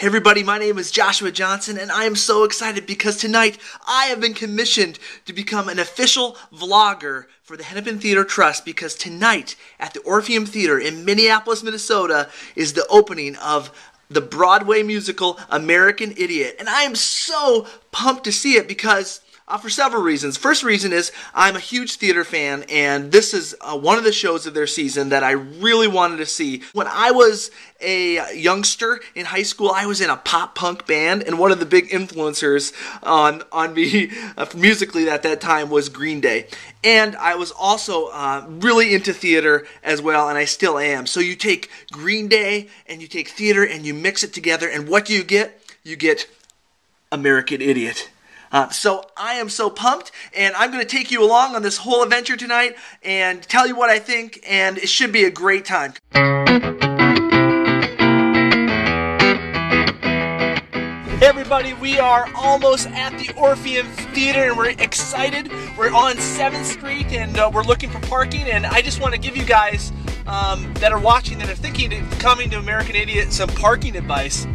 Hey everybody, my name is Joshua Johnson and I am so excited because tonight I have been commissioned to become an official vlogger for the Hennepin Theater Trust, because tonight at the Orpheum Theater in Minneapolis, Minnesota is the opening of the Broadway musical American Idiot. And I am so pumped to see it because for several reasons. First reason is I'm a huge theater fan, and this is one of the shows of their season that I really wanted to see. When I was a youngster in high school, I was in a pop punk band, and one of the big influencers on me musically at that time was Green Day. And I was also really into theater as well, and I still am. So you take Green Day and you take theater and you mix it together, and what do you get? You get American Idiot. So I am so pumped, and I'm going to take you along on this whole adventure tonight and tell you what I think, and it should be a great time. Hey everybody, we are almost at the Orpheum Theater and we're excited. We're on 7th Street and we're looking for parking, and I just want to give you guys that are watching, that are thinking of coming to American Idiot, some parking advice.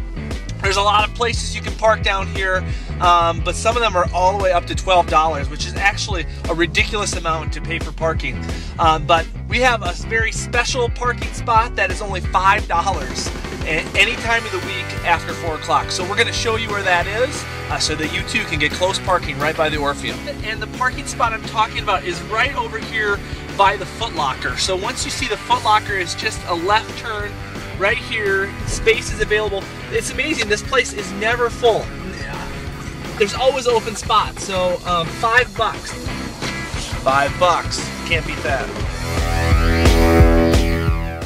There's a lot of places you can park down here, but some of them are all the way up to $12, which is actually a ridiculous amount to pay for parking. But we have a very special parking spot that is only $5 any time of the week after 4 o'clock. So we're going to show you where that is so that you too can get close parking right by the Orpheum. And the parking spot I'm talking about is right over here by the Foot Locker. So once you see the Foot Locker, it's just a left turn. Right here, space is available. It's amazing, this place is never full. There's always open spots, so $5. $5, can't beat that.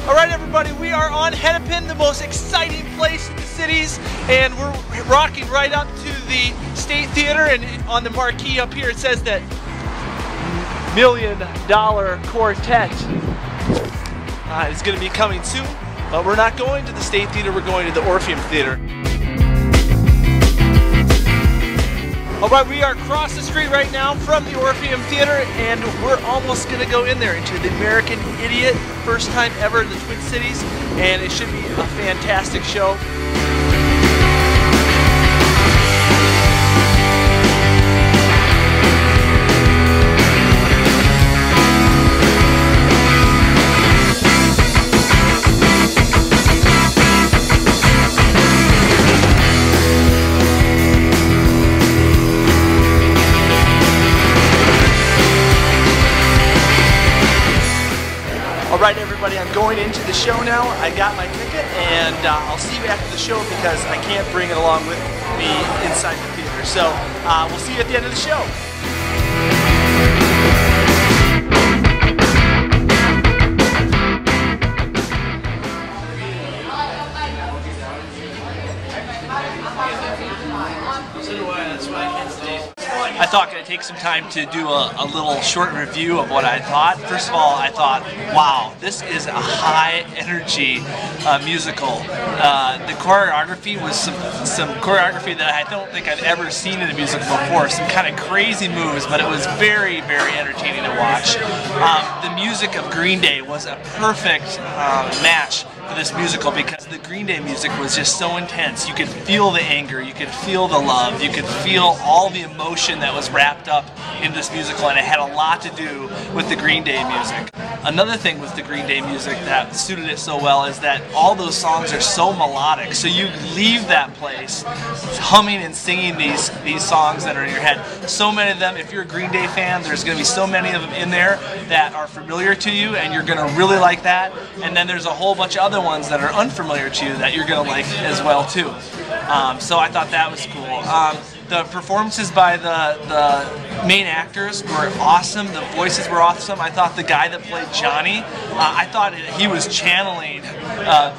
All right everybody, we are on Hennepin, the most exciting place in the cities, and we're rocking right up to the State Theater, and on the marquee up here it says that $1 Million Quartet is gonna be coming soon. But we're not going to the State Theater, we're going to the Orpheum Theater. Alright, we are across the street right now from the Orpheum Theater, and we're almost going to go in there into the American Idiot, first time ever in the Twin Cities, and it should be a fantastic show. Alright everybody, I'm going into the show now. I got my ticket, and I'll see you after the show because I can't bring it along with me inside the theater. So we'll see you at the end of the show. I thought I'd take some time to do a little short review of what I thought. First of all, I thought, wow, this is a high energy musical. The choreography was some choreography that I don't think I've ever seen in a musical before. Some kind of crazy moves, but it was very, very entertaining to watch. The music of Green Day was a perfect match for this musical because the Green Day music was just so intense. You could feel the anger, you could feel the love, you could feel all the emotion that was wrapped up in this musical, and it had a lot to do with the Green Day music. Another thing with the Green Day music that suited it so well is that all those songs are so melodic, so you leave that place humming and singing these songs that are in your head. So many of them, if you're a Green Day fan, there's going to be so many of them in there that are familiar to you and you're going to really like that, and then there's a whole bunch of other ones that are unfamiliar to you that you're going to like as well too. So I thought that was cool. The performances by the main actors were awesome. The voices were awesome. I thought the guy that played Johnny, I thought he was channeling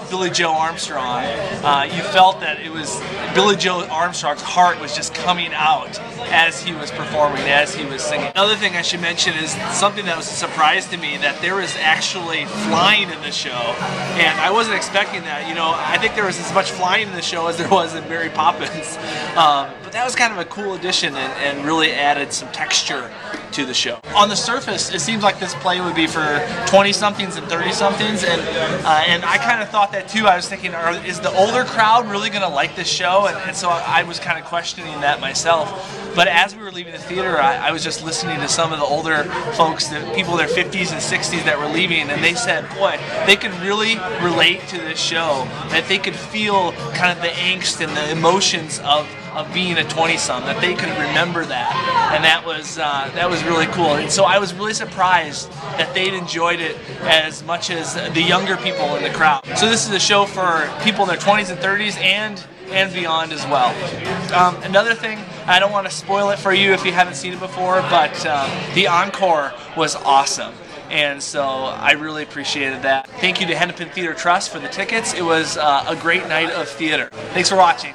Billy Joe Armstrong. You felt that it was Billy Joe Armstrong's heart was just coming out as he was performing, as he was singing. Another thing I should mention is something that was a surprise to me, that there was actually flying in the show, and I wasn't expecting that. You know, I think there was as much flying in the show as there was in Mary Poppins, but that was kind of a cool addition and really added some texture to the show. On the surface, it seems like this play would be for 20-somethings and 30-somethings, and I kind of thought that too. I was thinking, is the older crowd really going to like this show? And so I was kind of questioning that myself. But as we were leaving the theater, I was just listening to some of the older folks, the people in their 50s and 60s that were leaving, and they said, boy, they could really relate to this show, that they could feel kind of the angst and the emotions of being a 20-some, that they could remember that, and that was really cool. And so I was really surprised that they'd enjoyed it as much as the younger people in the crowd. So this is a show for people in their 20s and 30s and beyond as well. Another thing, I don't want to spoil it for you if you haven't seen it before, but the encore was awesome. And so I really appreciated that. Thank you to Hennepin Theater Trust for the tickets. It was a great night of theater. Thanks for watching.